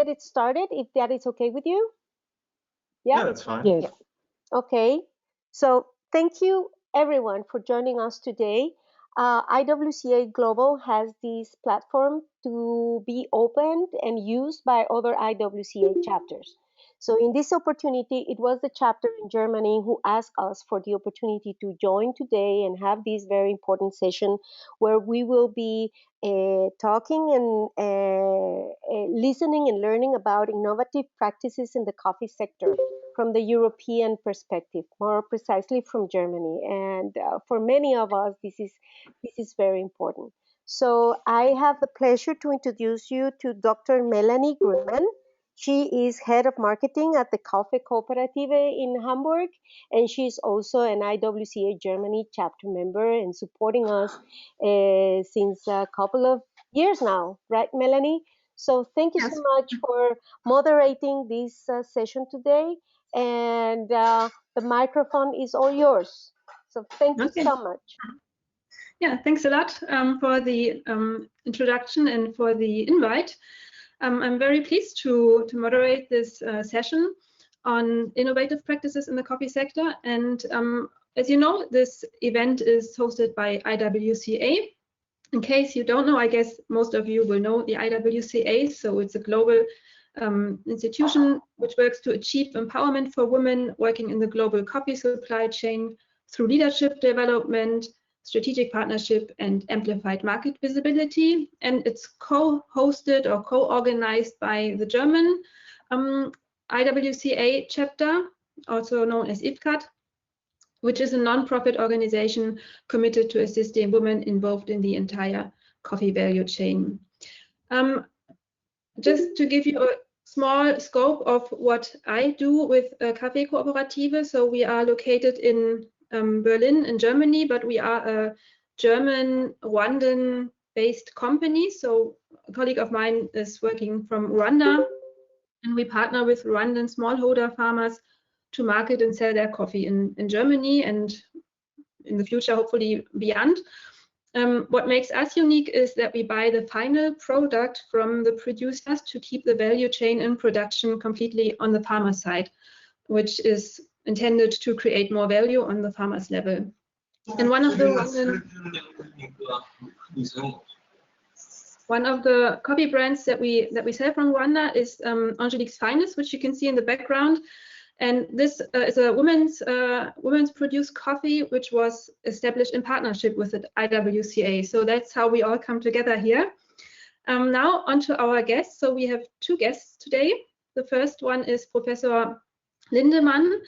get it started, if that is okay with you. Yeah, that's fine. Yes. Yeah. Okay. So thank you everyone for joining us today. IWCA Global has this platform to be opened and used by other IWCA chapters. So in this opportunity, it was the chapter in Germany who asked us for the opportunity to join today and have this very important session where we will be talking and listening and learning about innovative practices in the coffee sector from the European perspective, more precisely from Germany. And for many of us, this is very important. So I have the pleasure to introduce you to Dr. Melanie Grundmann. She is head of marketing at the Kaffee Cooperative in Hamburg, and she's also an IWCA Germany chapter member and supporting us since a couple of years now, right, Melanie? So thank you so much for moderating this session today, and the microphone is all yours. So thank you so much. Yeah, thanks a lot for the introduction and for the invite. I'm very pleased to moderate this session on innovative practices in the coffee sector. And as you know, this event is hosted by IWCA. In case you don't know, I guess most of you will know the IWCA. So it's a global institution which works to achieve empowerment for women working in the global coffee supply chain through leadership development, strategic partnership, and amplified market visibility. And it's co-hosted or co-organized by the German IWCA chapter, also known as IWCA, which is a non-profit organization committed to assisting women involved in the entire coffee value chain. Just to give you a small scope of what I do with Kaffee Cooperative. So we are located in Berlin in Germany, but we are a German Rwandan-based company. So a colleague of mine is working from Rwanda, and we partner with Rwandan smallholder farmers to market and sell their coffee in Germany and in the future, hopefully beyond. What makes us unique is that we buy the final product from the producers to keep the value chain in production completely on the farmer side, which is intended to create more value on the farmer's level. And one of the coffee brands that we sell from Rwanda is Angelique's Finest, which you can see in the background. And this is a women's produced coffee, which was established in partnership with the IWCA. So that's how we all come together here. Now onto our guests. So we have two guests today. The first one is Professor Lindemann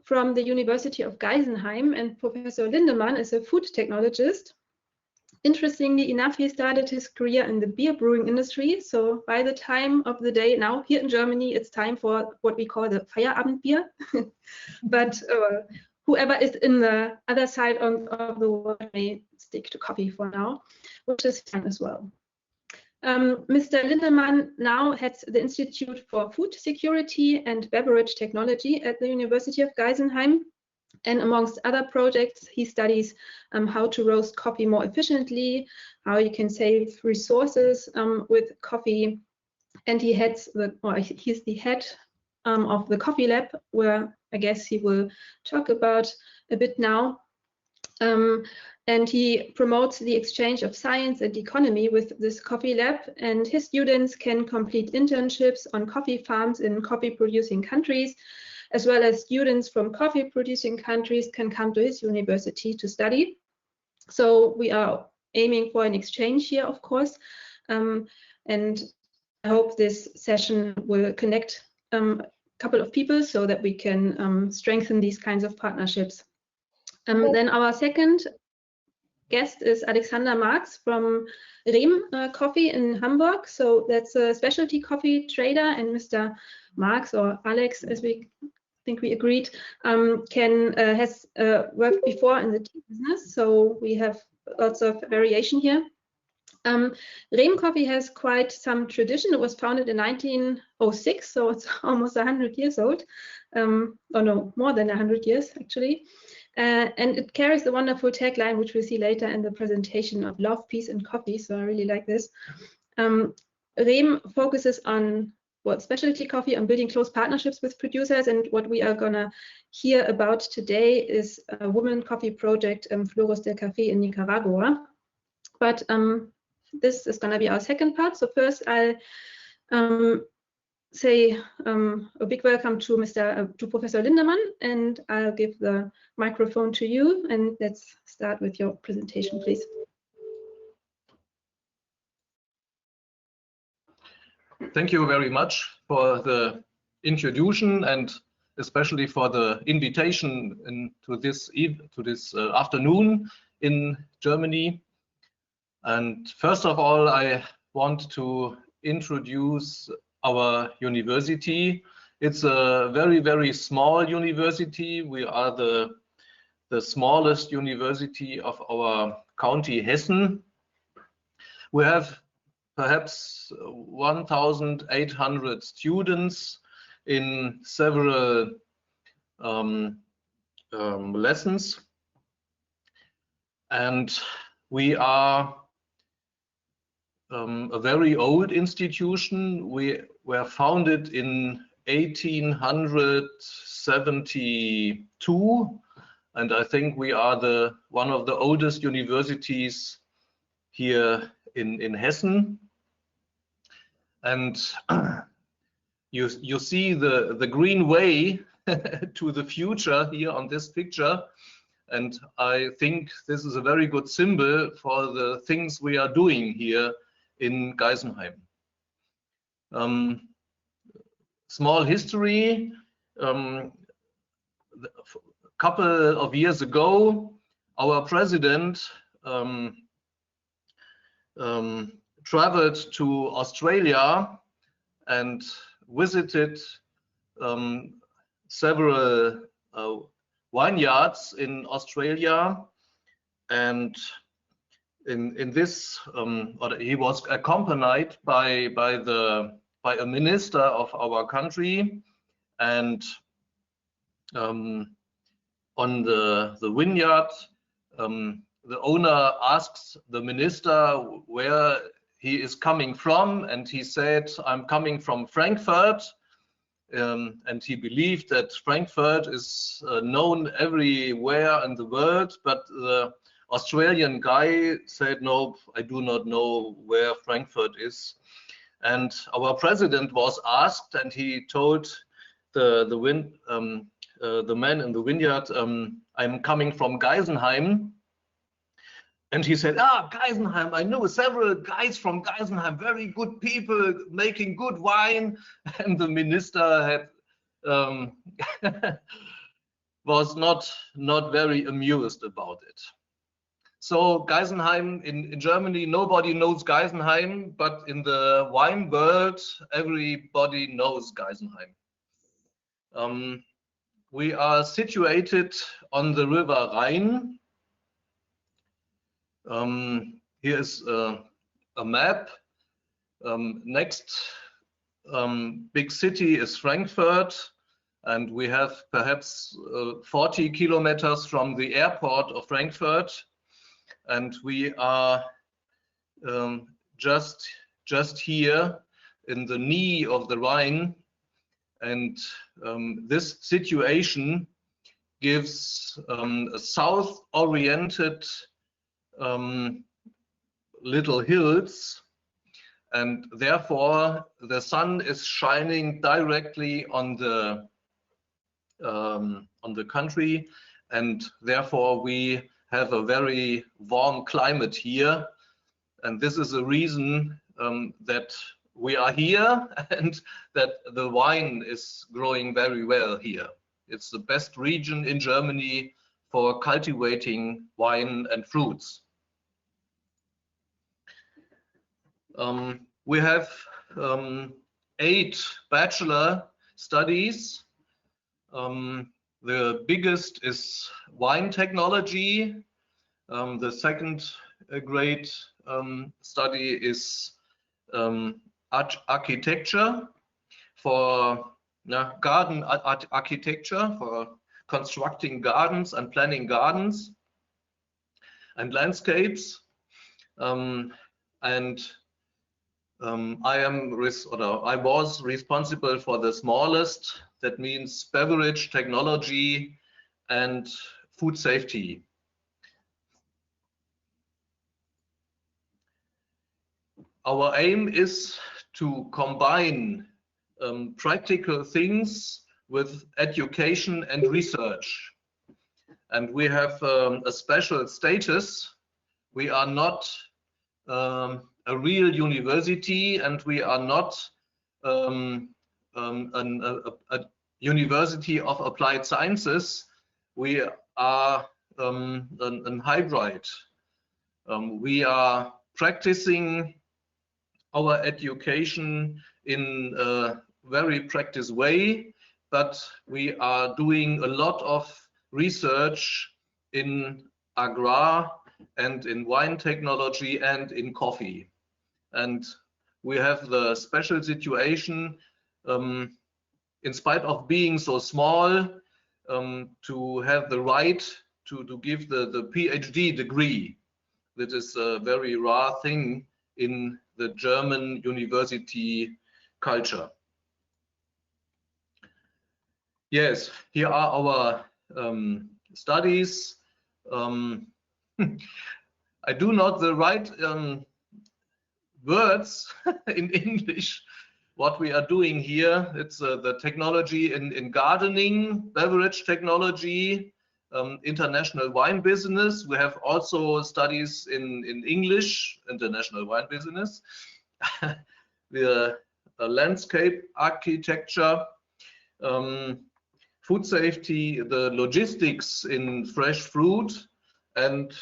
from the University of Geisenheim, and Professor Lindemann is a food technologist. Interestingly enough, he started his career in the beer brewing industry. So by the time of the day now here in Germany, it's time for what we call the Feierabendbier. But whoever is in the other side of the world may stick to coffee for now, which is fun as well. Mr. Lindemann now heads the Institute for Food Security and Beverage Technology at the University of Geisenheim. And amongst other projects, he studies how to roast coffee more efficiently, how you can save resources with coffee. And he's the head of the Coffee Lab, where I guess he will talk about a bit now. And he promotes the exchange of science and economy with this coffee lab, and his students can complete internships on coffee farms in coffee producing countries, as well as students from coffee producing countries can come to his university to study. So we are aiming for an exchange here, of course, and I hope this session will connect a couple of people so that we can strengthen these kinds of partnerships. Then our second guest is Alexander Marcks from Rehm Coffee in Hamburg. So that's a specialty coffee trader, and Mr. Marcks, or Alex, as we think we agreed, has worked before in the tea business. So we have lots of variation here. Rehm Coffee has quite some tradition. It was founded in 1906, so it's almost 100 years old. Oh no, more than 100 years actually. And it carries the wonderful tagline, which we'll see later in the presentation, of love, peace, and coffee. So I really like this. Rehm focuses on specialty coffee, on building close partnerships with producers. And what we are gonna hear about today is a women coffee project, Flores del Café in Nicaragua. But this is gonna be our second part. So first I'll say a big welcome to Professor Lindemann, and I'll give the microphone to you, and let's start with your presentation, please. Thank you very much for the introduction and especially for the invitation to this afternoon in Germany. And first of all, I want to introduce our university. It's a very, very small university. We are the smallest university of our county, Hessen. We have perhaps 1,800 students in several lessons. And we are a very old institution. We were founded in 1872, and I think we are one of the oldest universities here in Hessen. And you see the green way to the future here on this picture. And I think this is a very good symbol for the things we are doing here in Geisenheim. Small history. A couple of years ago, our president traveled to Australia and visited several vineyards in Australia, and in this he was accompanied by a minister of our country, and on the vineyard the owner asks the minister where he is coming from, and he said, "I'm coming from Frankfurt." And he believed that Frankfurt is known everywhere in the world, but the Australian guy said, "No, I do not know where Frankfurt is." And our president was asked, and he told the man in the vineyard, "I'm coming from Geisenheim." And he said, Geisenheim, I know several guys from Geisenheim, very good people making good wine. And the minister had was not very amused about it. So Geisenheim in Germany, nobody knows Geisenheim, but in the wine world, everybody knows Geisenheim. We are situated on the river Rhine. Here is a map. Next big city is Frankfurt, and we have perhaps 40 kilometers from the airport of Frankfurt, and we are just here in the knee of the Rhine, and this situation gives a south-oriented little hills, and therefore the sun is shining directly on the country, and therefore we have a very warm climate here, and this is a reason that we are here and that the wine is growing very well here. It's the best region in Germany for cultivating wine and fruits. We have 8 bachelor studies. The biggest is wine technology. The second grade study is architecture, for garden architecture, for constructing gardens and planning gardens and landscapes. And I was responsible for the smallest, that means beverage technology and food safety. Our aim is to combine practical things with education and research. And we have a special status. We are not a real university, and we are not a university of applied sciences. We are a hybrid. We are practicing our education in a very practice way, but we are doing a lot of research in agrar and in wine technology and in coffee. And we have the special situation, in spite of being so small, to have the right to give the PhD degree. That is a very rare thing in the German university culture. Yes, here are our studies. I do not the right words in English. What we are doing here, it's the technology in gardening, beverage technology, international wine business. We have also studies in English, international wine business, the landscape architecture, food safety, the logistics in fresh fruit, and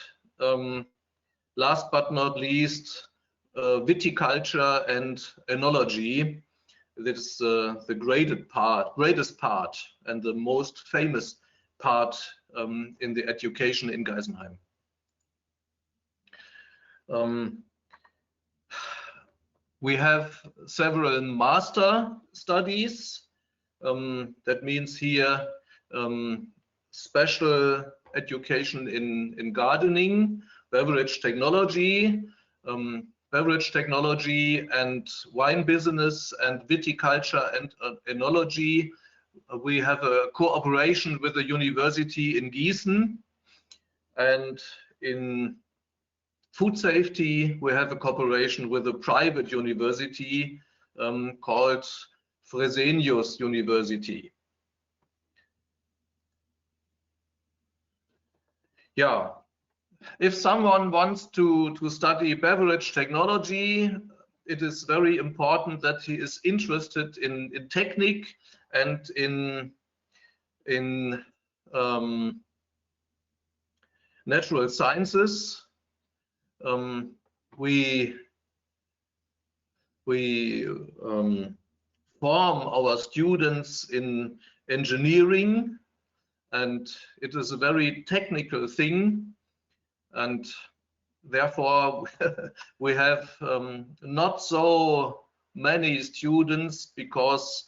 last but not least, viticulture and enology. That is the greatest part and the most famous part in the education in Geisenheim. We have several master studies. That means here special education in gardening, beverage technology, and wine business and viticulture and enology. We have a cooperation with the university in Gießen, and in food safety we have a cooperation with a private university called Fresenius University. Yeah, if someone wants to study beverage technology, it is very important that he is interested in technique and in natural sciences. We form our students in engineering, and it is a very technical thing, and therefore we have not so many students, because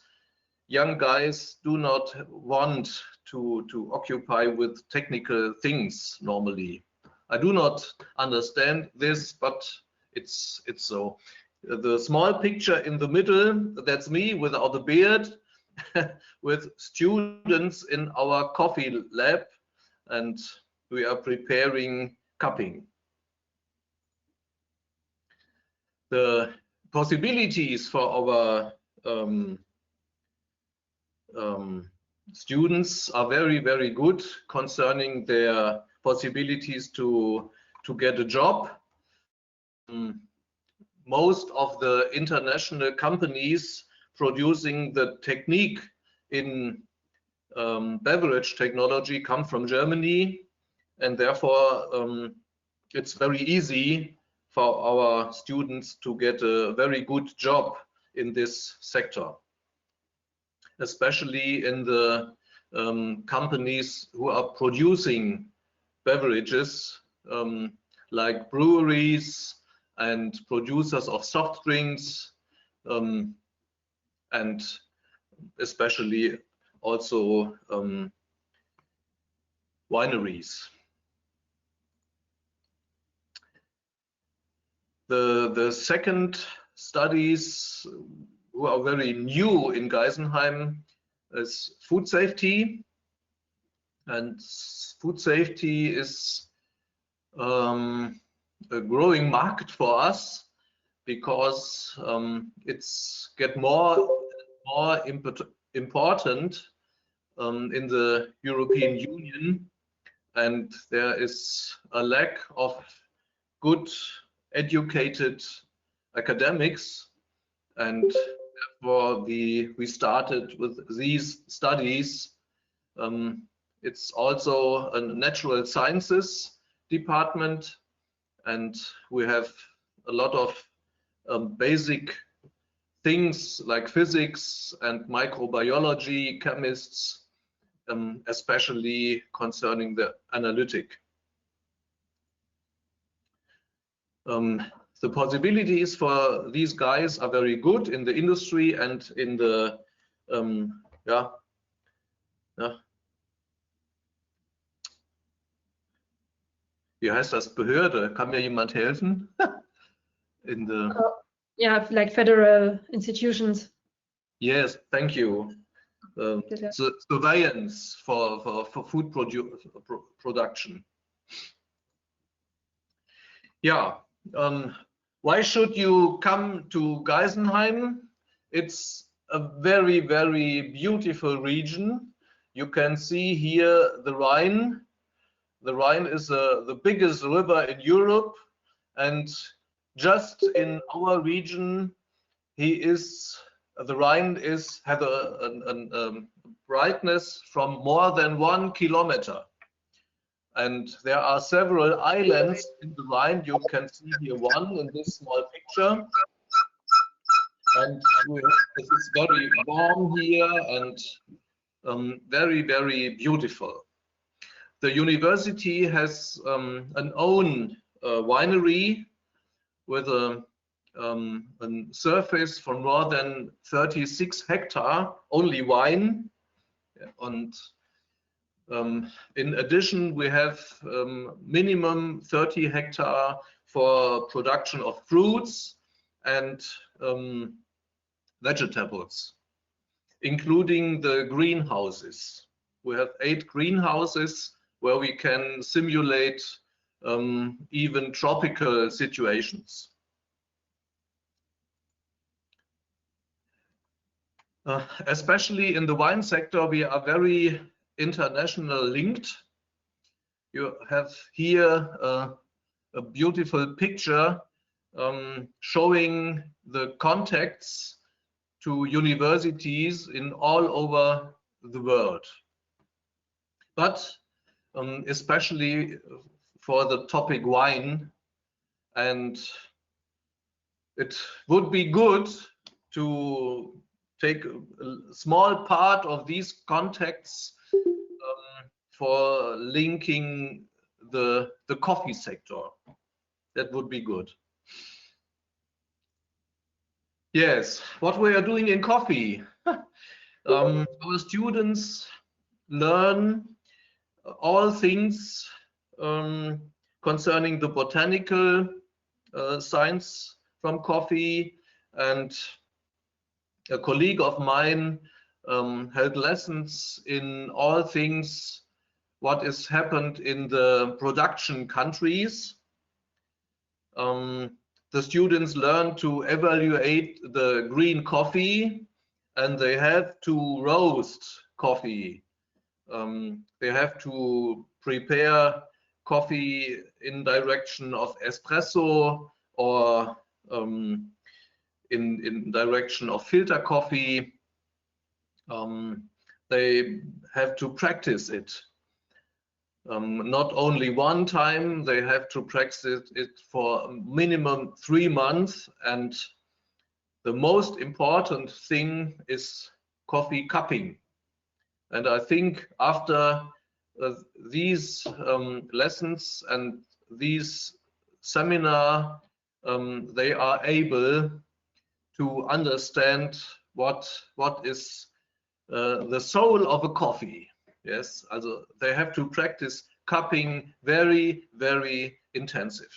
young guys do not want to occupy with technical things normally. I do not understand this, but it's so. The small picture in the middle, that's me without a beard, with students in our coffee lab, and we are preparing cupping. The possibilities for our students are very, very good concerning their possibilities to get a job. Most of the international companies producing the technique in beverage technology come from Germany, and therefore it's very easy for our students to get a very good job in this sector, especially in the companies who are producing beverages, like breweries and producers of soft drinks, and especially also wineries. The second studies who are very new in Geisenheim is food safety. And food safety is a growing market for us because it's get more important in the European Union, and there is a lack of good educated academics, and therefore we started with these studies. It's also a natural sciences department, and we have a lot of basic things like physics and microbiology, chemists, especially concerning the analytic. The possibilities for these guys are very good in the industry and in the wie heißt das, Behörde? Kann mir jemand helfen? In the yeah, like federal institutions. Yes, thank you. Surveillance for food production. Yeah. Why should you come to Geisenheim? It's a very, very beautiful region. You can see here the Rhine. The Rhine is the biggest river in Europe, and just in our region, the Rhine has a brightness from more than 1 kilometer. And there are several islands in the Rhine. You can see here one in this small picture. And it is very warm here and very, very beautiful. The university has an own winery with a surface for more than 36 hectares, only wine. And in addition, we have minimum 30 hectares for production of fruits and vegetables, including the greenhouses. We have 8 greenhouses where we can simulate even tropical situations. Especially in the wine sector, we are very international linked. You have here a beautiful picture showing the contacts to universities in all over the world. But especially for the topic wine, and it would be good to take a small part of these contacts for linking the coffee sector. That would be good. Yes, what we are doing in coffee. Our students learn all things concerning the botanical science from coffee, and a colleague of mine held lessons in all things what is happened in the production countries. The students learn to evaluate the green coffee, and they have to roast coffee. They have to prepare coffee in direction of espresso or in direction of filter coffee. They have to practice it. Not only one time, they have to practice it for minimum 3 months. And the most important thing is coffee cupping. And I think after these lessons and these seminar, they are able to understand what is the soul of a coffee. Yes, also they have to practice cupping very, very intensive.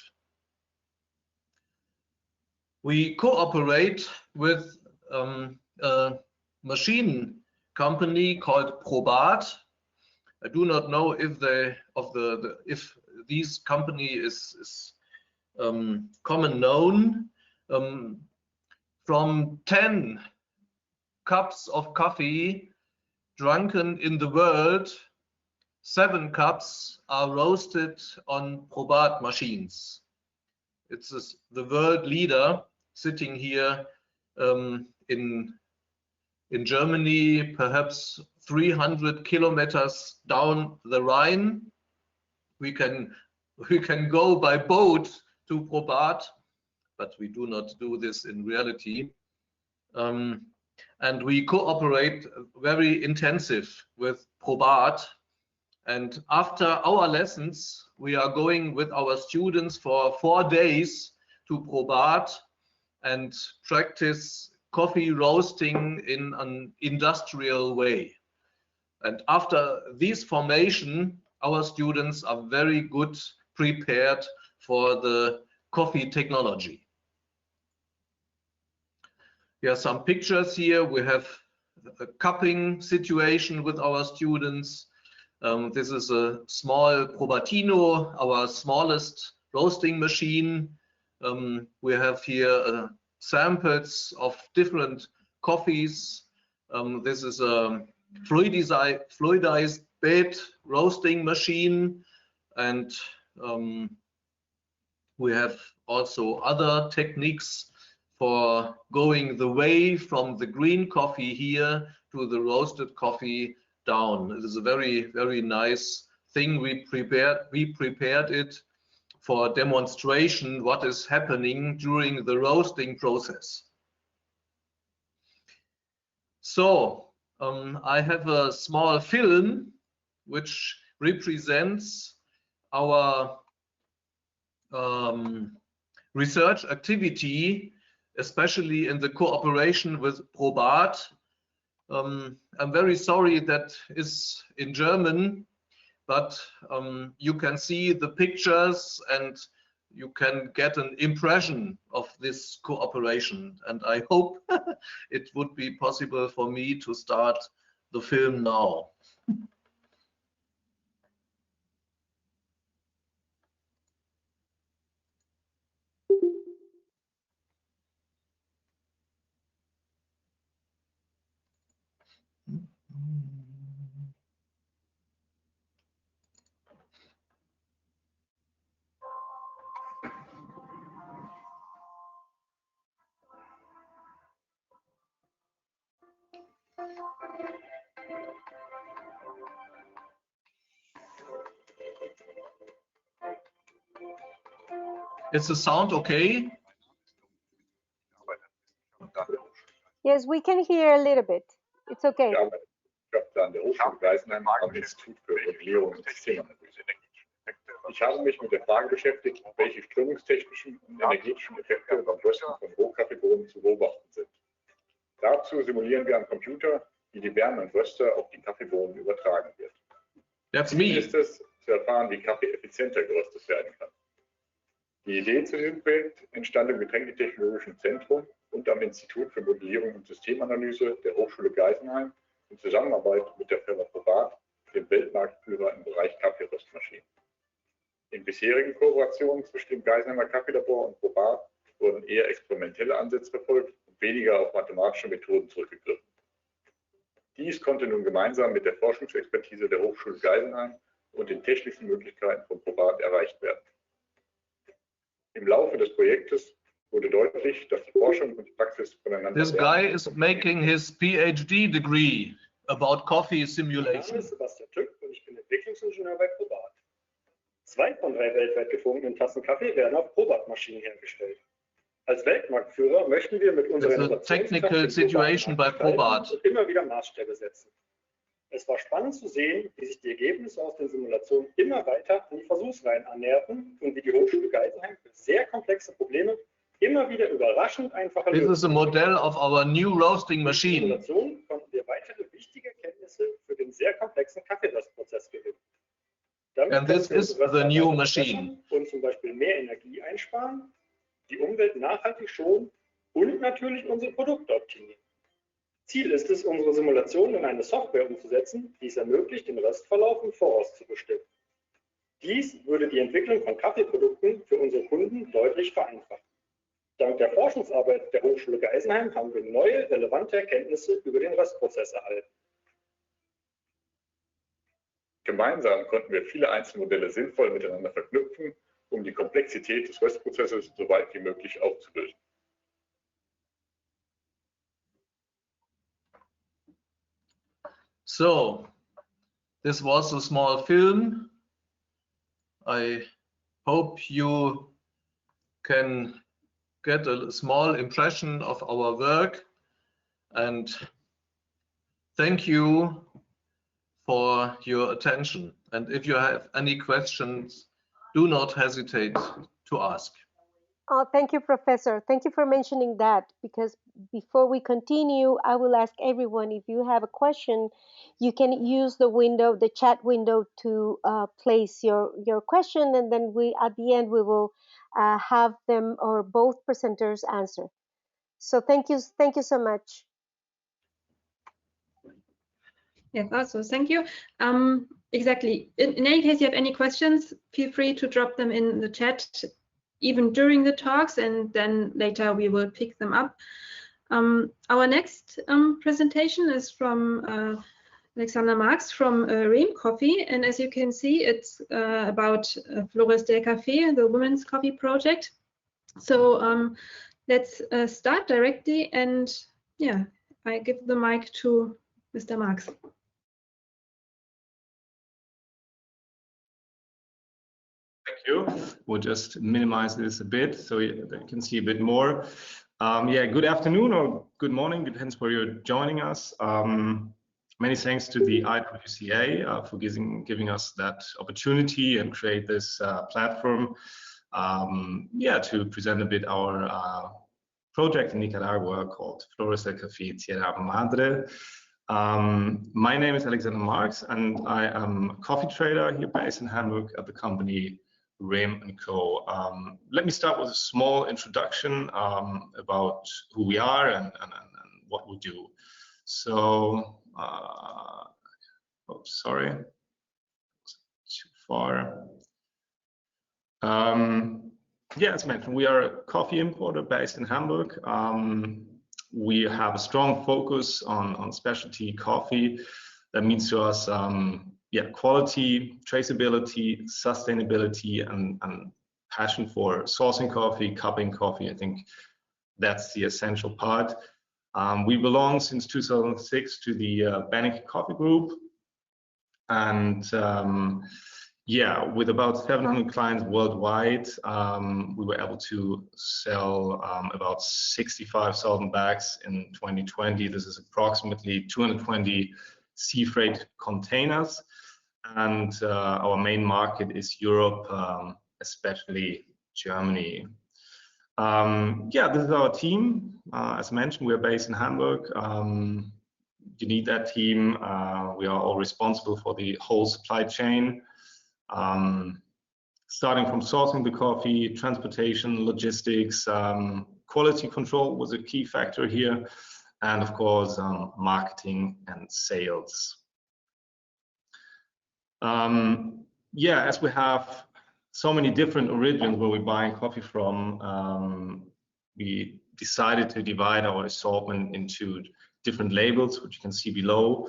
We cooperate with a machine company called Probat. I do not know if if this company is common known. From 10 cups of coffee drunken in the world, 7 cups are roasted on Probat machines. It's the world leader sitting here in Germany, perhaps 300 kilometers down the Rhine. We can go by boat to Probat, but we do not do this in reality. And we cooperate very intensive with Probat. And after our lessons, we are going with our students for 4 days to Probat and practice coffee roasting in an industrial way. And after this formation, our students are very good prepared for the coffee technology. Here are some pictures here. We have a cupping situation with our students. This is a small Probatino, our smallest roasting machine. We have here samples of different coffees. This is a fluidized bed roasting machine, and we have also other techniques for going the way from the green coffee here to the roasted coffee down. It is a very, very nice thing. We prepared it for demonstration what is happening during the roasting process. So I have a small film which represents our research activity, especially in the cooperation with Probat. I'm very sorry that is in German, but you can see the pictures and you can get an impression of this cooperation. And I hope it would be possible for me to start the film now. Is the sound okay? Yes, we can hear a little bit. It's okay. Ich arbeite an der Hochschule Geisenheim am Institut für Modellierung und Systemanalyse. Ich habe mich mit der Frage beschäftigt, welche strömungstechnischen und energetischen Effekte beim Rösten von Rohkaffeebohnen zu beobachten sind. Dazu simulieren wir am Computer, wie die Wärme im Röster auf die Kaffeebohnen übertragen wird. That's Ziel me. ist es, zu erfahren, wie Kaffee effizienter geröstet werden kann. Die Idee zu diesem Projekt entstand im Getränketechnologischen Zentrum und am Institut für Modellierung und Systemanalyse der Hochschule Geisenheim in Zusammenarbeit mit der Firma Probat, dem Weltmarktführer im Bereich Kaffeeröstmaschinen. In bisherigen Kooperationen zwischen dem Geisenheimer Kaffeelabor und Probat wurden eher experimentelle Ansätze verfolgt und weniger auf mathematische Methoden zurückgegriffen. Dies konnte nun gemeinsam mit der Forschungsexpertise der Hochschule Geisenheim und den technischen Möglichkeiten von Probat erreicht werden. Im Laufe des Projektes wurde deutlich, dass die Forschung und die Praxis voneinander This guy is making his PhD degree about coffee simulation. Mein Name ist Sebastian Tück und ich bin Entwicklungsingenieur bei Probat. 2 von 3 weltweit gefundenen Tassen Kaffee werden auf Probat-Maschinen hergestellt. Als Weltmarktführer möchten wir mit unserer technical situation by Probat immer wieder Maßstäbe setzen. Es war spannend zu sehen, wie sich die Ergebnisse aus den Simulationen immer weiter an die Versuchsreihen annäherten und wie die Hochschule Geisenheim für sehr komplexe Probleme immer wieder überraschend einfache This is a model of our new roasting machine. Simulationen konnten wir weitere wichtige Erkenntnisse für den sehr komplexen Kaffeeröstprozess gewinnen. Damit And this is the new machine. Und zum Beispiel mehr Energie einsparen, die Umwelt nachhaltig schonen und natürlich unsere Produkte optimieren. Ziel ist es, unsere Simulation in eine Software umzusetzen, die es ermöglicht, den Restverlauf im Voraus zu bestimmen. Dies würde die Entwicklung von Kaffeeprodukten für unsere Kunden deutlich vereinfachen. Dank der Forschungsarbeit der Hochschule Geisenheim haben wir neue, relevante Erkenntnisse über den Röstprozess erhalten. Gemeinsam konnten wir viele Einzelmodelle sinnvoll miteinander verknüpfen, um die Komplexität des Röstprozesses so weit wie möglich aufzulösen. So, this was a small film. I hope you can get a small impression of our work, and thank you for your attention. And if you have any questions, do not hesitate to ask. Oh, thank you, Professor. Thank you for mentioning that, because before we continue, I will ask everyone, if you have a question, you can use the window, the chat window, to place your question, and then at the end we will have them or both presenters answer. So thank you so much. Yes, also thank you. Exactly. In any case, you have any questions, feel free to drop them in the chat, even during the talks, and then later we will pick them up. Our next presentation is from Alexander Marcks from Rehm Coffee, and as you can see, it's about Flores del Café, the women's coffee project. So let's start directly, and yeah, I give the mic to Mr. Marcks. Thank you. We'll just minimize this a bit so you can see a bit more. Yeah, good afternoon or good morning, depends where you're joining us. Many thanks to the IWCA for giving us that opportunity and create this platform. Yeah, to present a bit our project in Nicaragua called Flores del Café Tierra Madre. My name is Alexander Marcks, and I am a coffee trader here based in Hamburg at the company Rehm & Co. Let me start with a small introduction about who we are and what we do. So, oh, sorry, too far. Yeah, as mentioned, we are a coffee importer based in Hamburg. We have a strong focus on specialty coffee. That means to us, yeah, quality, traceability, sustainability, and passion for sourcing coffee, cupping coffee. I think that's the essential part. We belong since 2006 to the Blanca Coffee Group, and yeah, with about 700 clients worldwide, we were able to sell about 65,000 bags in 2020. This is approximately 220 sea freight containers, and our main market is Europe, especially Germany. Yeah, this is our team. As mentioned, we are based in Hamburg. You need that team. We are all responsible for the whole supply chain, starting from sourcing the coffee, transportation, logistics, quality control was a key factor here, and of course, marketing and sales. Yeah, as we have so many different origins where we're buying coffee from, we decided to divide our assortment into different labels, which you can see below.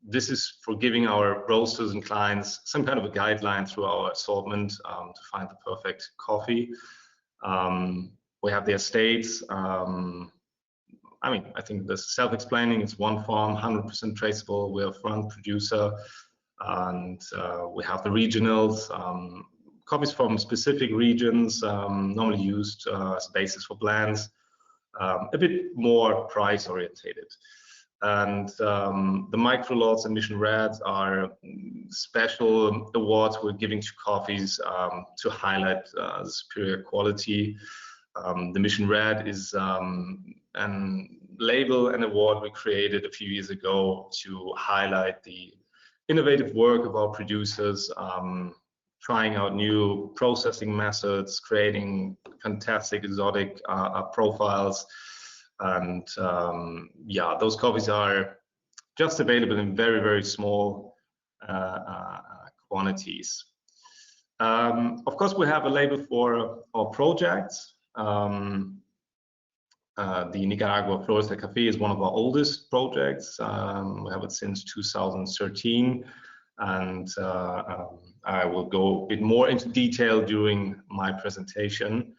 This is for giving our roasters and clients some kind of a guideline through our assortment to find the perfect coffee. We have the estates. I mean, I think that's self-explaining. It's one farm, 100% traceable. We're a front producer, and we have the regionals, coffees from specific regions, normally used as basis for blends, a bit more price orientated. And the micro lots and mission reds are special awards we're giving to coffees to highlight the superior quality. The mission red is an label and award we created a few years ago to highlight the innovative work of our producers, trying out new processing methods, creating fantastic exotic profiles. And yeah, those coffees are just available in very, very small quantities. Of course, we have a label for our projects. The Nicaragua Florista Cafe is one of our oldest projects. We have it since 2013, and I will go a bit more into detail during my presentation.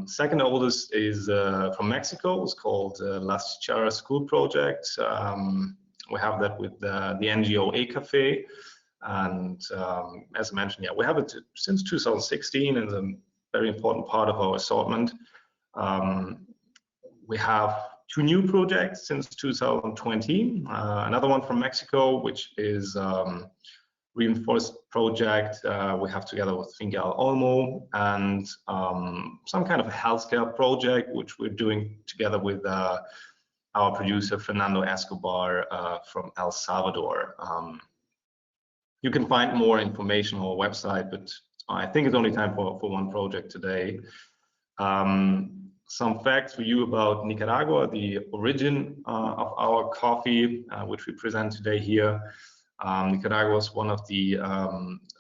Second oldest is from Mexico. It's called Las Chicharas School Project. We have that with the NGO Cafe, and as I mentioned, yeah, we have it since 2016, and it's a very important part of our assortment. We have two new projects since 2020. Another one from Mexico, which is reinforced project we have together with Fingal Olmo, and some kind of a healthcare project which we're doing together with our producer Fernando Escobar from El Salvador. You can find more information on our website, but I think it's only time for one project today. Some facts for you about Nicaragua, the origin of our coffee, which we present today here. Nicaragua is one of the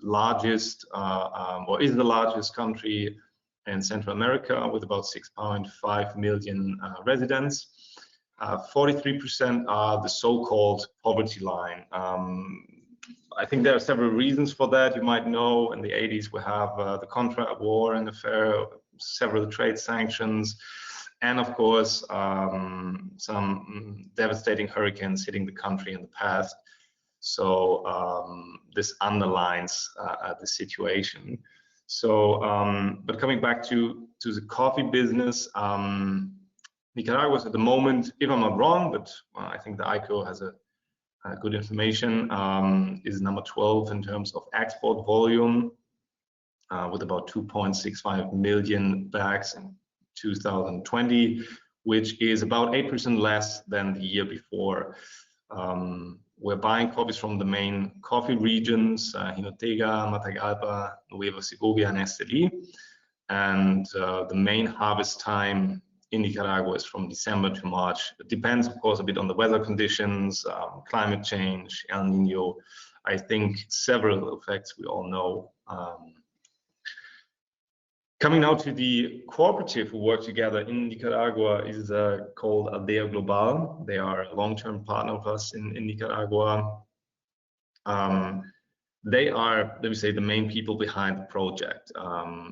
largest, or is the largest country in Central America with about 6.5 million residents. 43% are the so-called poverty line. I think there are several reasons for that. You might know in the 80s we have the Contra War and affair, several trade sanctions, and of course some devastating hurricanes hitting the country in the past. So this underlines the situation. So, but coming back to the coffee business, Nicaragua is at the moment, if I'm not wrong, but I think the ICO has a good information, is number 12 in terms of export volume, with about 2.65 million bags in 2020, which is about 8% less than the year before. We're buying coffees from the main coffee regions, Jinotega, Matagalpa, Nueva Segovia, and Esteli. And the main harvest time in Nicaragua is from December to March. It depends, of course, a bit on the weather conditions, climate change, El Nino. I think several effects we all know. Coming now to the cooperative who work together in Nicaragua is called Alder Global. They are a long-term partner of us in Nicaragua. They are, let me say, the main people behind the project.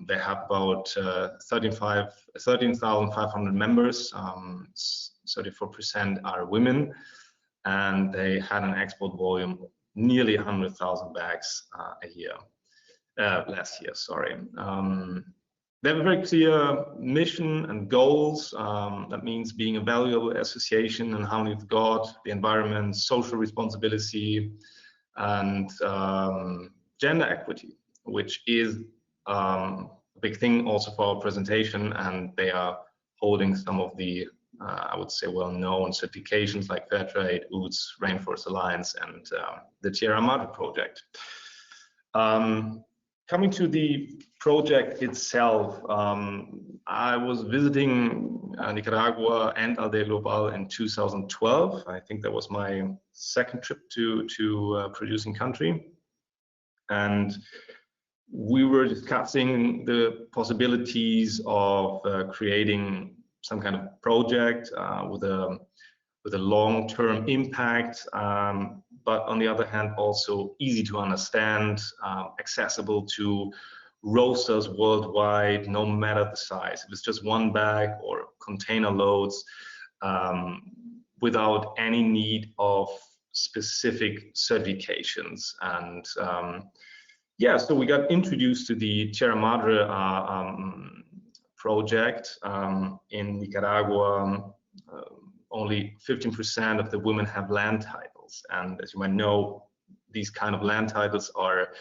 They have about 13,500 members. 34% are women, and they had an export volume of nearly 100,000 bags a year, last year, sorry. They have a very clear mission and goals. That means being a valuable association in harmony with God, the environment, social responsibility, and gender equity, which is a big thing also for our presentation. And they are holding some of the, I would say, well-known certifications like Fairtrade, UTZ, Rainforest Alliance, and the Tierra Madre project. Coming to the project itself, I was visiting Nicaragua and Alder Global in 2012. I think that was my second trip to producing country. And we were discussing the possibilities of creating some kind of project with a long-term impact, but on the other hand, also easy to understand, accessible to roasters worldwide, no matter the size. If it's just one bag or container loads, without any need of specific certifications. And yeah, so we got introduced to the Tierra Madre project in Nicaragua. Only 15% of the women have land titles, and as you might know, these kind of land titles are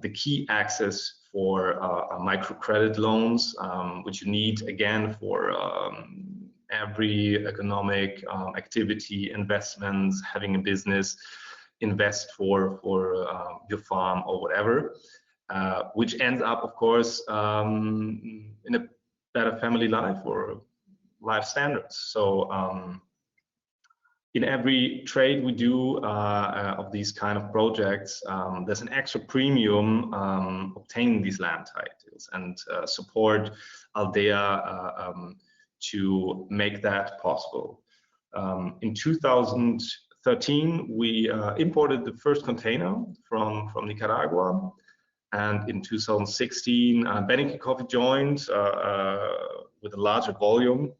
the key access for microcredit loans, which you need again for every economic activity, investments, having a business invest for your farm or whatever, which ends up, of course, in a better family life or life standards. So in every trade we do of these kind of projects, there's an extra premium obtaining these land titles, and support Aldea to make that possible. In 2013, we imported the first container from Nicaragua, and in 2016, Blanca Coffee joined with a larger volume.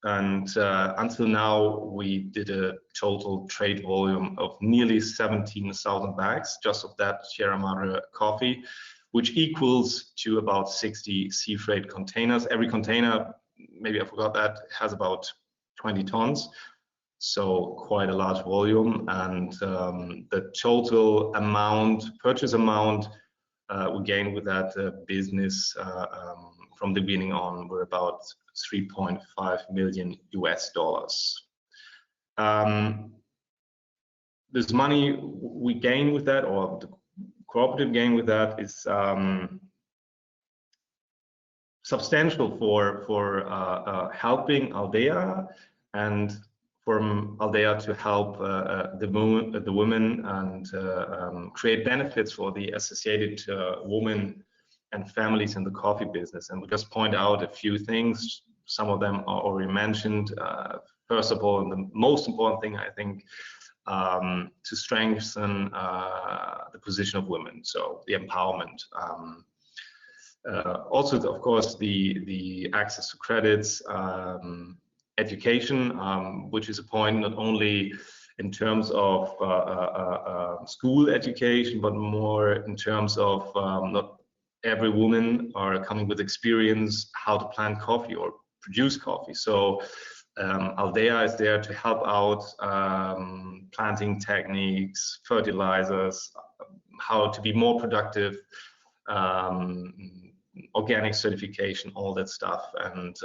And until now, we did a total trade volume of nearly 17,000 bags just of that Sierra Madre coffee, which equals to about 60 sea freight containers. Every container, maybe I forgot that, has about 20 tons, so quite a large volume. And the total amount, purchase amount, we gained with that business from the beginning on were about $3.5 million US. This money we gain with that, or the cooperative gain with that, is substantial for helping Aldea, and from Aldea to help the women and create benefits for the associated women and families in the coffee business. And we just point out a few things. Some of them are already mentioned. First of all, and the most important thing, I think, to strengthen the position of women, so the empowerment. Also, of course, the access to credits, education, which is a point not only in terms of school education, but more in terms of not every woman are coming with experience how to plant coffee or produce coffee. So Aldea is there to help out planting techniques, fertilizers, how to be more productive, organic certification, all that stuff. And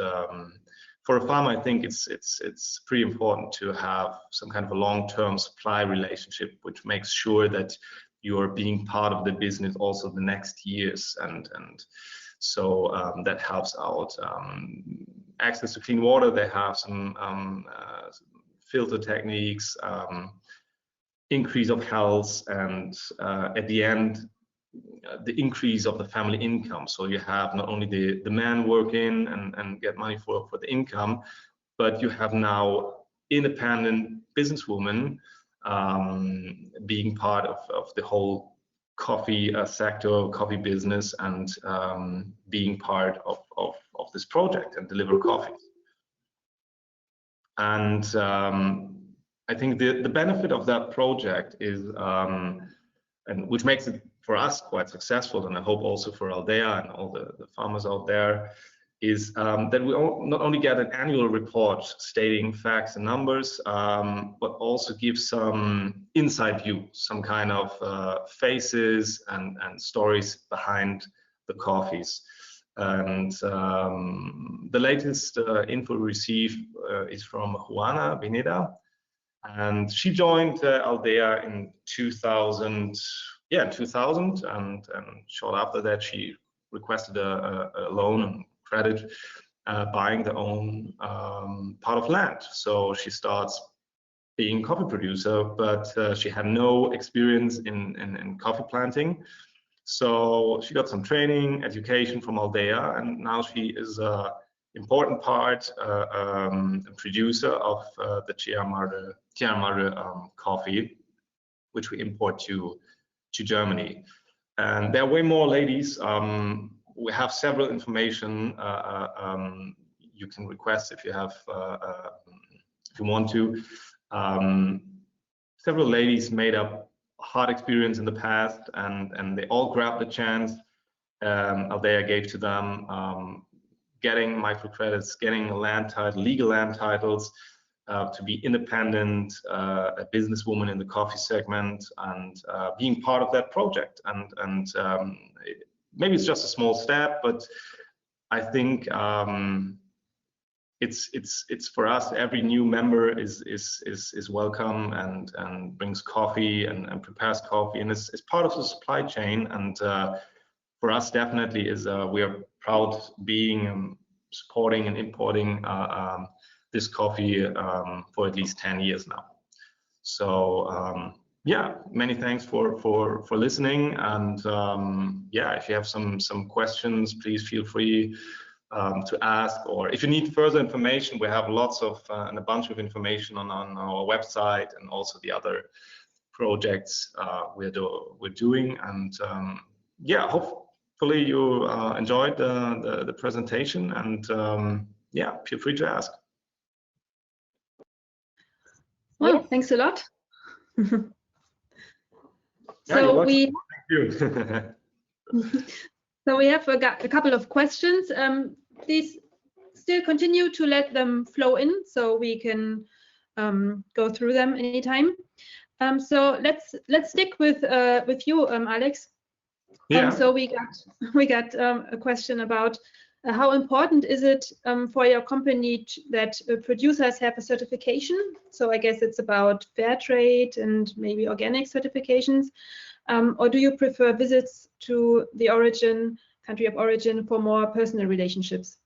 for a farm, I think it's pretty important to have some kind of a long-term supply relationship, which makes sure that you're being part of the business also the next years, and so that helps out. Access to clean water, they have some filter techniques, increase of health, and at the end, the increase of the family income. So you have not only the man working and get money for the income, but you have now independent businesswomen being part of the whole coffee sector, coffee business, and being part of this project and deliver coffee. And I think the benefit of that project is, and which makes it for us quite successful, and I hope also for Aldea and all the farmers out there, is that we not only get an annual report stating facts and numbers, but also give some inside view, some kind of faces and stories behind the coffees. And the latest info received is from Juana Pineda, and she joined Aldea in 2000, and shortly after that she requested a loan and credit, buying their own part of land. So she starts being a coffee producer, but she had no experience in coffee planting. So she got some training, education from Aldea, and now she is an important part, a producer of the Sierra Madre coffee, which we import to Germany. And there are way more ladies. We have several information you can request if you have, if you want to. Several ladies made up hard experience in the past, and they all grabbed the chance Aldea gave to them, getting microcredits, getting a land title, legal land titles, to be independent, a businesswoman in the coffee segment, and being part of that project. And maybe it's just a small step, but I think it's for us, every new member is welcome and brings coffee and prepares coffee, and it's part of the supply chain. And for us, definitely is we are proud being supporting and importing this coffee for at least 10 years now. So yeah, many thanks for listening, and yeah, if you have some questions, please feel free to ask, or if you need further information, we have lots of and a bunch of information on our website, and also the other projects we're doing. And yeah, hopefully you enjoyed the presentation, and yeah, feel free to ask. Well, thanks a lot. So we thank you. So we have a couple of questions. Please still continue to let them flow in, so we can go through them anytime. So let's stick with you, Alex. Yeah. So we got a question about how important is it for your company that producers have a certification? So I guess it's about fair trade and maybe organic certifications. Or do you prefer visits to the country of origin for more personal relationships?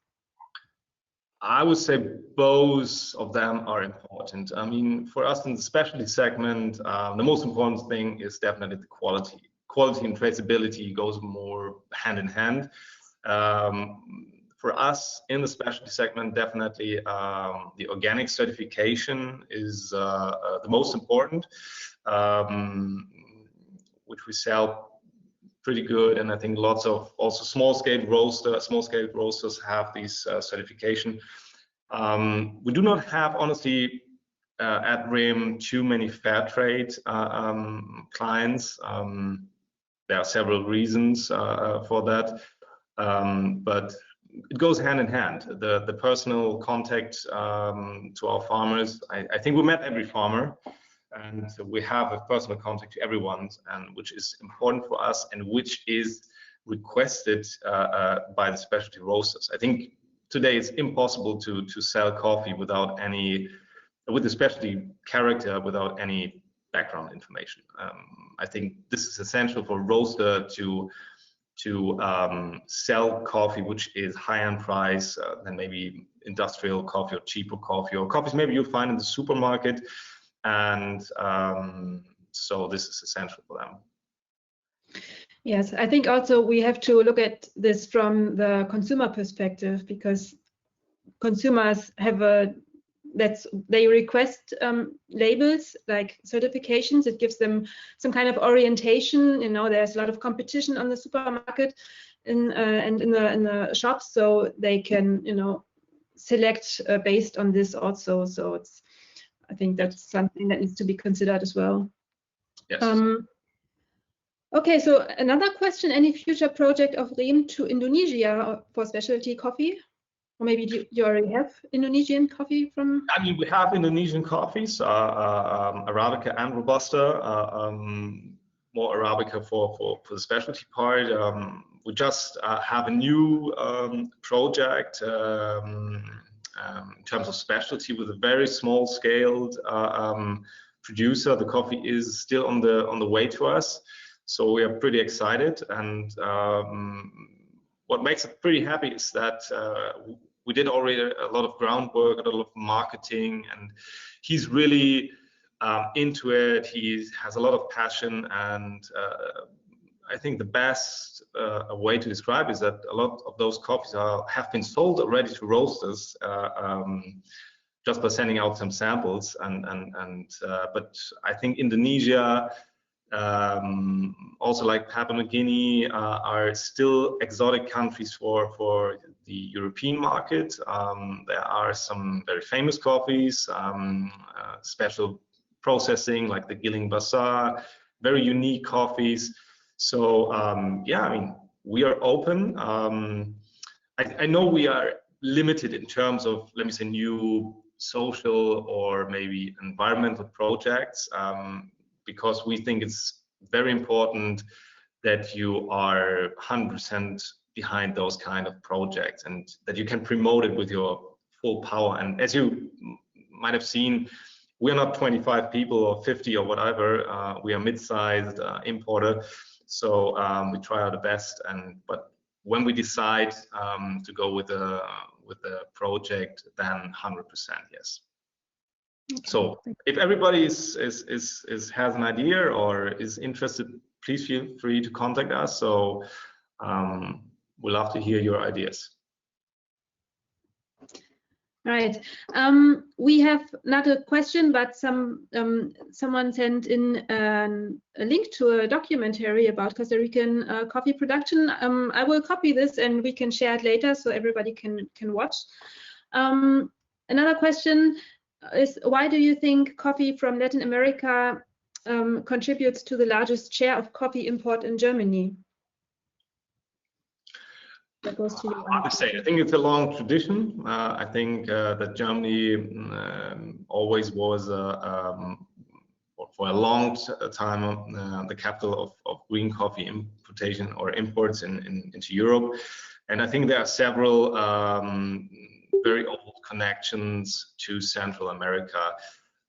I would say both of them are important. I mean, for us in the specialty segment, the most important thing is definitely the quality. Quality and traceability goes more hand in hand. For us in the specialty segment, definitely the organic certification is the most important, which we sell pretty good, and I think lots of also small-scale roasters have these certification. We do not have, honestly, at Rehm too many fair trade clients. There are several reasons for that, but it goes hand in hand. The personal contact to our farmers. I think we met every farmer, and we have a personal contact to everyone, and which is important for us, and which is requested by the specialty roasters. I think today it's impossible to sell coffee without with the specialty character, without any background information. I think this is essential for a roaster to sell coffee which is higher in price than maybe industrial coffee or cheaper coffee, or coffees maybe you'll find in the supermarket. And so this is essential for them. Yes, I think also we have to look at this from the consumer perspective, because consumers have they request labels like certifications. It gives them some kind of orientation. You know, there's a lot of competition on the supermarket and in the shops, so they can, you know, select based on this also. So I think that's something that needs to be considered as well. Yes. Okay, so another question: any future project of Rehm to Indonesia for specialty coffee? Or maybe you already have Indonesian coffee from? I mean, we have Indonesian coffees, Arabica and Robusta, more Arabica for the specialty part. We just have a new project in terms of specialty with a very small scaled producer. The coffee is still on the way to us, so we are pretty excited. And what makes us pretty happy is that we did already a lot of groundwork, a lot of marketing, and he's really into it. He has a lot of passion, and I think the best way to describe is that a lot of those coffees have been sold already to roasters just by sending out some samples. But I think Indonesia, also like Papua New Guinea, are still exotic countries for the European market. There are some very famous coffees, special processing like the Giling Basar, very unique coffees. So yeah, I mean, we are open. I know we are limited in terms of, let me say, new social or maybe environmental projects, because we think it's very important that you are 100% behind those kind of projects, and that you can promote it with your full power. And as you might have seen, we're not 25 people or 50 or whatever. We are mid-sized importer, so we try our best. But when we decide to go with the project, then 100% yes. Okay. So if everybody has an idea or is interested, please feel free to contact us. So we'd love to hear your ideas. Right. We have not a question, but someone sent in a link to a documentary about Costa Rican coffee production. I will copy this and we can share it later so everybody can watch. Another question is, why do you think coffee from Latin America contributes to the largest share of coffee import in Germany? That goes to you. I would say, I think it's a long tradition. I think that Germany always was, for a long time, the capital of green coffee importation or imports into Europe. And I think there are several very old connections to Central America.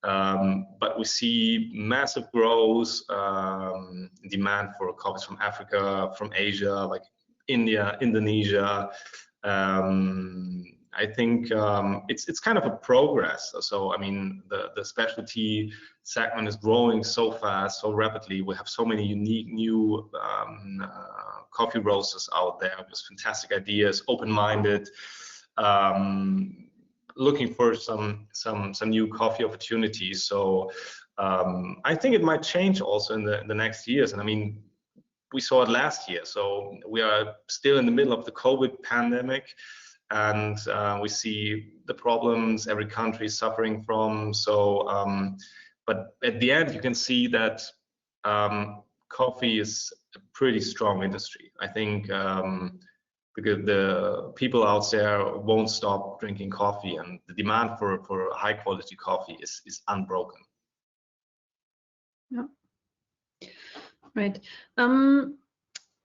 But we see massive growth, demand for coffees from Africa, from Asia, like India, Indonesia. I think it's kind of a progress. So I mean, the specialty segment is growing so fast, so rapidly. We have so many unique new coffee roasters out there with fantastic ideas, open-minded, looking for some new coffee opportunities. So I think it might change also in the next years. And I mean, we saw it last year. So we are still in the middle of the COVID pandemic, and we see the problems every country is suffering from. So, but at the end, you can see that coffee is a pretty strong industry. I think because the people out there won't stop drinking coffee, and the demand for high quality coffee is unbroken. Yeah. Right.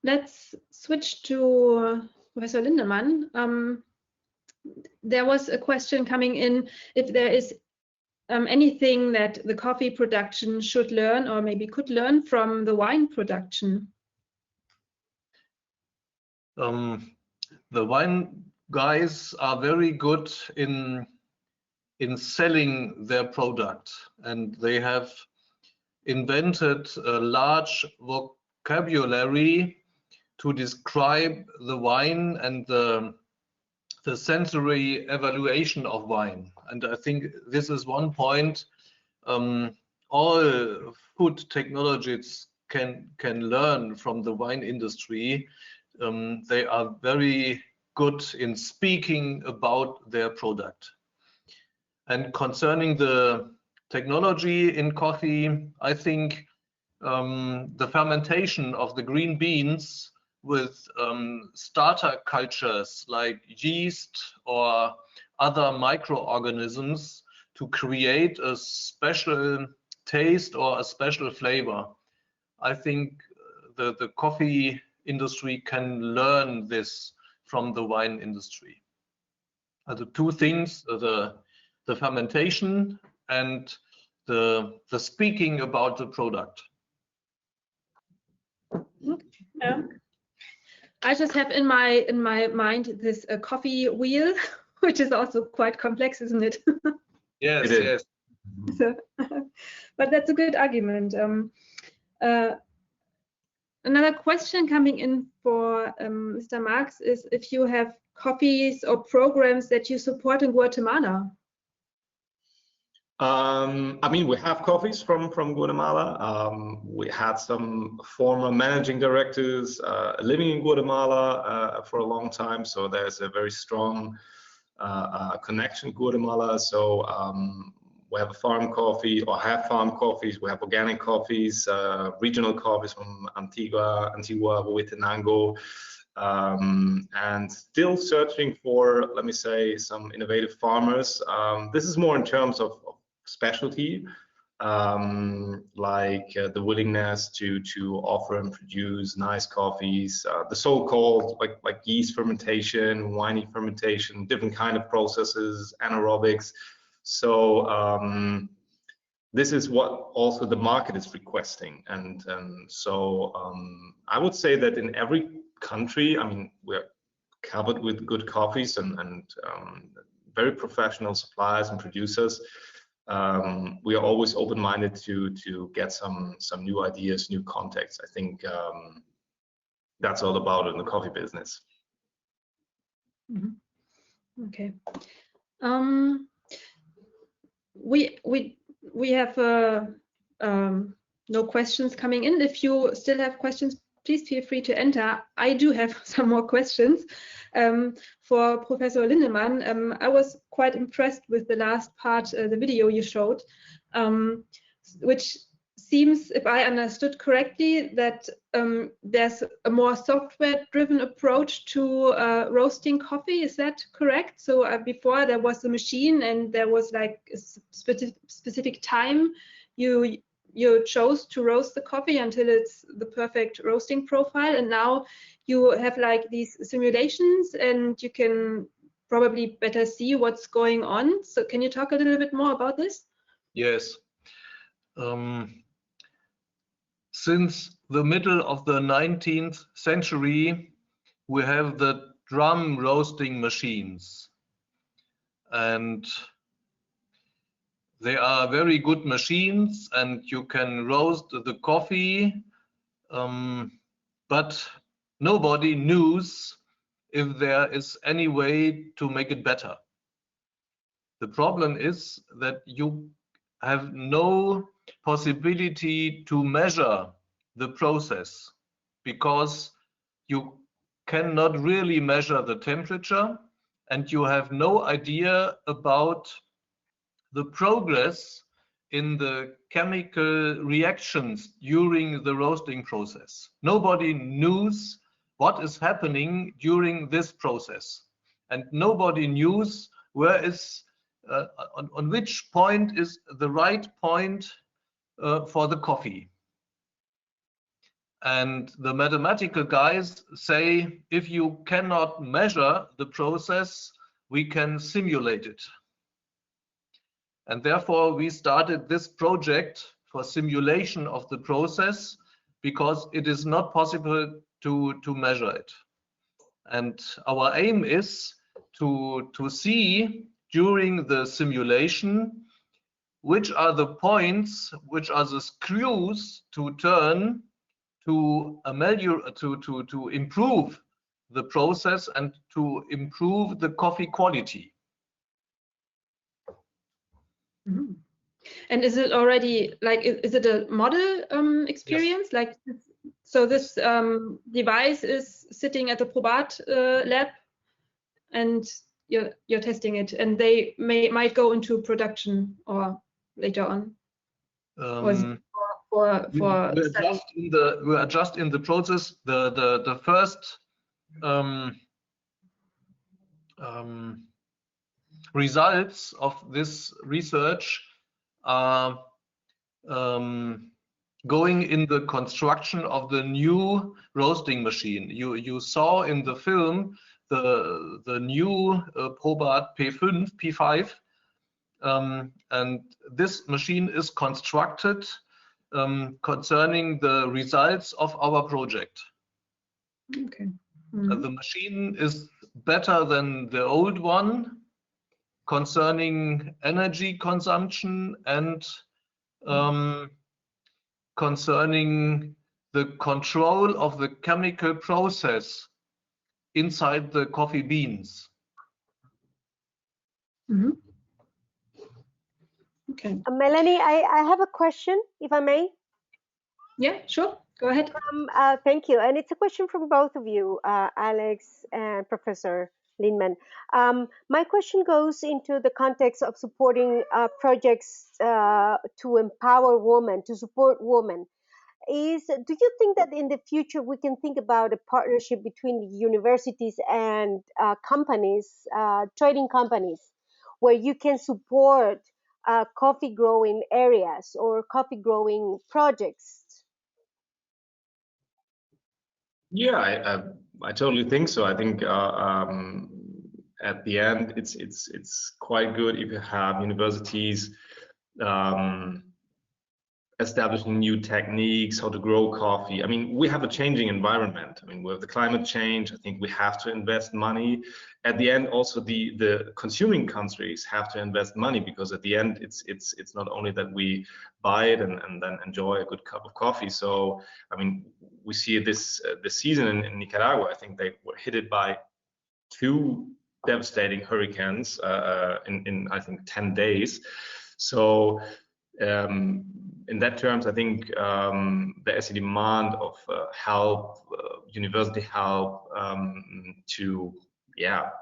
Let's switch to Professor Lindemann. There was a question coming in if there is anything that the coffee production should learn or maybe could learn from the wine production. The wine guys are very good in selling their product, and they have invented a large vocabulary to describe the wine and the sensory evaluation of wine. And I think this is one point all food technologists can learn from the wine industry. They are very good in speaking about their product. And concerning the technology in coffee, I think the fermentation of the green beans with starter cultures like yeast or other microorganisms to create a special taste or a special flavor. I think the coffee industry can learn this from the wine industry. The two things, the fermentation and the speaking about the product. Yeah. I just have in my mind this coffee wheel, which is also quite complex, isn't it? Yes, yes. So, but that's a good argument. Another question coming in for Mr. Marcks is if you have coffees or programs that you support in Guatemala. I mean, we have coffees from Guatemala. We had some former managing directors living in Guatemala for a long time, so there's a very strong connection to Guatemala. So we have a farm coffee, or have farm coffees. We have organic coffees, regional coffees from Antigua, Huehuetenango, and still searching for, let me say, some innovative farmers. This is more in terms of specialty. like the willingness to offer and produce nice coffees, the so-called like yeast fermentation, winey fermentation, different kind of processes, anaerobics. So this is what also the market is requesting, and so I would say that in every country, I mean, we're covered with good coffees and very professional suppliers and producers. We are always open-minded to get some new ideas, new contacts. I think that's all about in the coffee business. Mm-hmm. Okay. We have no questions coming in. If you still have questions, please feel free to enter. I do have some more questions. For Professor Lindemann, I was quite impressed with the last part, the video you showed, which seems, if I understood correctly, that there's a more software-driven approach to roasting coffee. Is that correct? So before there was a machine and there was like a specific time you chose to roast the coffee until it's the perfect roasting profile, and now you have like these simulations and you can probably better see what's going on. So can you talk a little bit more about this? Yes. Since the middle of the 19th century, we have the drum roasting machines, and they are very good machines, and you can roast the coffee, but nobody knows if there is any way to make it better. The problem is that you have no possibility to measure the process, because you cannot really measure the temperature, and you have no idea about the progress in the chemical reactions during the roasting process. Nobody knows what is happening during this process, and nobody knows where is on which point is the right point for the coffee. And the mathematical guys say, if you cannot measure the process, we can simulate it. And therefore we started this project for simulation of the process, because it is not possible to measure it. And our aim is to see during the simulation which are the points, which are the screws to turn to ameliorate, to improve the process and to improve the coffee quality. Mm-hmm. And is it already like, is it a model experience? Yes. Like, so this device is sitting at the Probat lab, and you're testing it, and they might go into production or later on. We are just in the process. The first results of this research are going in the construction of the new roasting machine. You saw in the film the new Probat P5, and this machine is constructed concerning the results of our project. Okay. Mm-hmm. The machine is better than the old one concerning energy consumption and concerning the control of the chemical process inside the coffee beans. Mm-hmm. Okay. Melanie, I have a question, if I may. Yeah, sure. Go ahead. Thank you. And it's a question from both of you, Alex and Professor Lindemann. My question goes into the context of supporting projects to empower women, to support women. Do you think that in the future we can think about a partnership between the universities and companies, trading companies, where you can support coffee growing areas or coffee growing projects? Yeah, I totally think so. I think at the end, it's quite good if you have universities establishing new techniques, how to grow coffee. I mean, we have a changing environment. I mean, with the climate change, I think we have to invest money. At the end, also the consuming countries have to invest money, because at the end, it's not only that we buy it and then enjoy a good cup of coffee. So, I mean, we see this season in Nicaragua. I think they were hit by 2 devastating hurricanes in I think 10 days. So in that terms, I think there is a demand of help, university help, to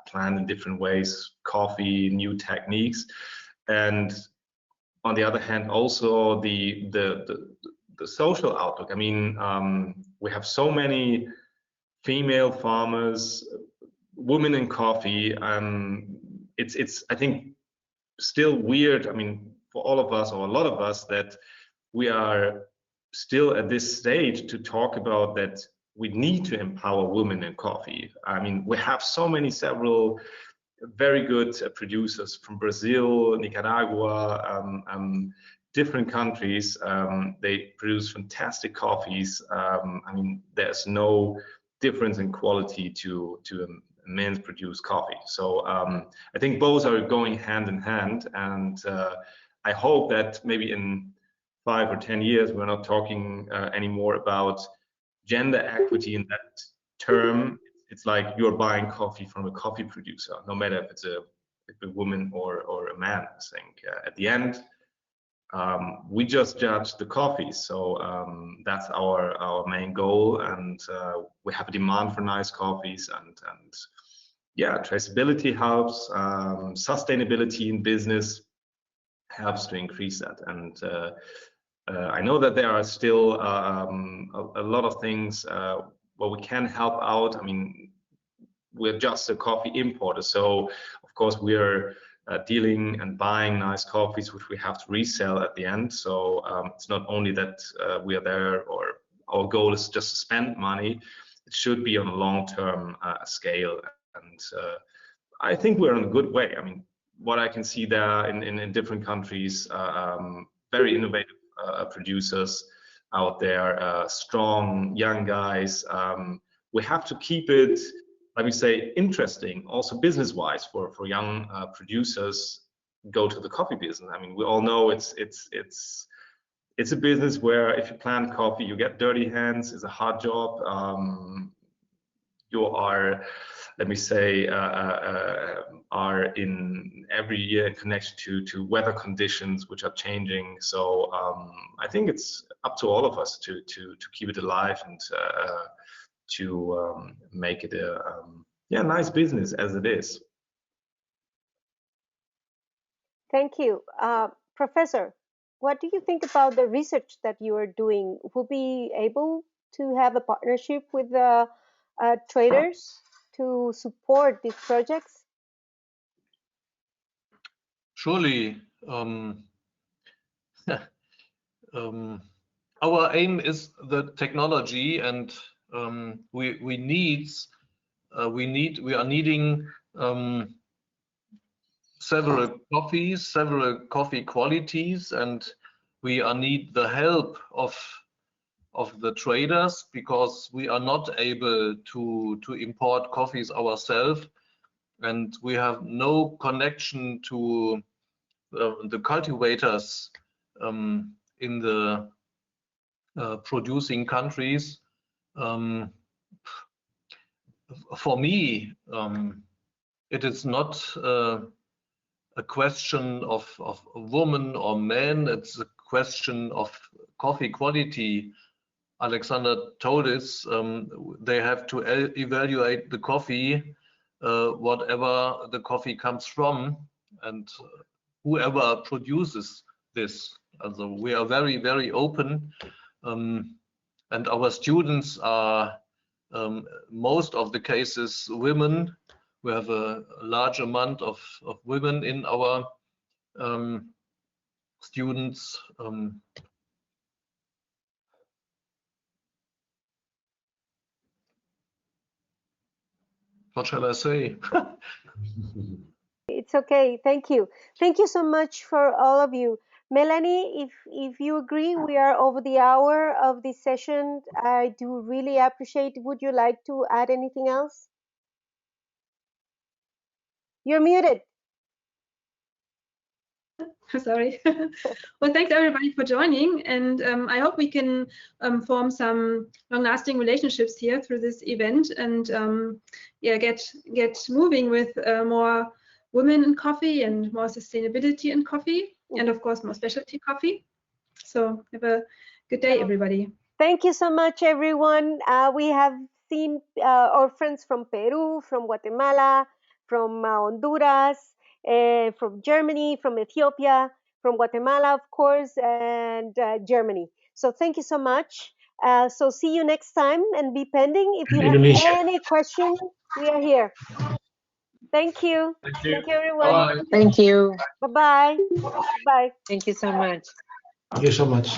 plan in different ways, coffee, new techniques, and on the other hand, also the social outlook. I mean, we have so many female farmers, women in coffee. It's I think still weird. I mean, for all of us, or a lot of us, that we are still at this stage to talk about that we need to empower women in coffee. I mean, we have several very good producers from Brazil, Nicaragua, different countries. They produce fantastic coffees. I mean, there's no difference in quality to men's produced coffee. So I think both are going hand in hand, and I hope that maybe in 5 or 10 years we're not talking anymore about gender equity in that term. It's like you're buying coffee from a coffee producer, no matter if it's a woman or a man. I think at the end we just judge the coffee. So that's our main goal, and we have a demand for nice coffees, and yeah, traceability helps, sustainability in business helps to increase that. And I know that there are still a lot of things where we can help out. I mean, we're just a coffee importer, so of course we're dealing and buying nice coffees which we have to resell at the end. So it's not only that we are there, or our goal is just to spend money. It should be on a long-term scale, and I think we're in a good way. I mean, what I can see there in different countries, very innovative producers out there, strong young guys. We have to keep it, let me say, interesting, also business-wise for young producers go to the coffee business. I mean, we all know it's a business where if you plant coffee, you get dirty hands. It's a hard job. You are, let me say, are in every year in connection to weather conditions which are changing. So I think it's up to all of us to keep it alive and to make it a nice business as it is. Thank you. Professor, what do you think about the research that you are doing? Will be able to have a partnership with the traders to support these projects? Surely. Our aim is the technology, and we are needing several coffee qualities, and we need the help of the traders, because we are not able to import coffees ourselves, and we have no connection to the cultivators in the producing countries. For me, it is not a question of woman or man. It's a question of coffee quality. Alexander told us they have to evaluate the coffee, whatever the coffee comes from, and whoever produces this. Also, we are very, very open, and our students are most of the cases women. We have a large amount of women in our students. What shall I say? It's okay. Thank you. Thank you so much for all of you. Melanie, if you agree, we are over the hour of this session. I do really appreciate. Would you like to add anything else? You're muted. Sorry. Well, thanks everybody for joining, and I hope we can form some long-lasting relationships here through this event, and yeah, get moving with more women in coffee and more sustainability in coffee, and of course more specialty coffee. So have a good day, everybody. Thank you so much, everyone. We have seen our friends from Peru, from Guatemala, from Honduras, from Germany, from Ethiopia, from Guatemala, of course, and Germany. So thank you so much. So see you next time, and be pending. If you have any questions, we are here. Thank you. Thank you. Thank you, everyone. Bye. Thank you. Bye-bye. Bye. Thank you so much. Thank you so much.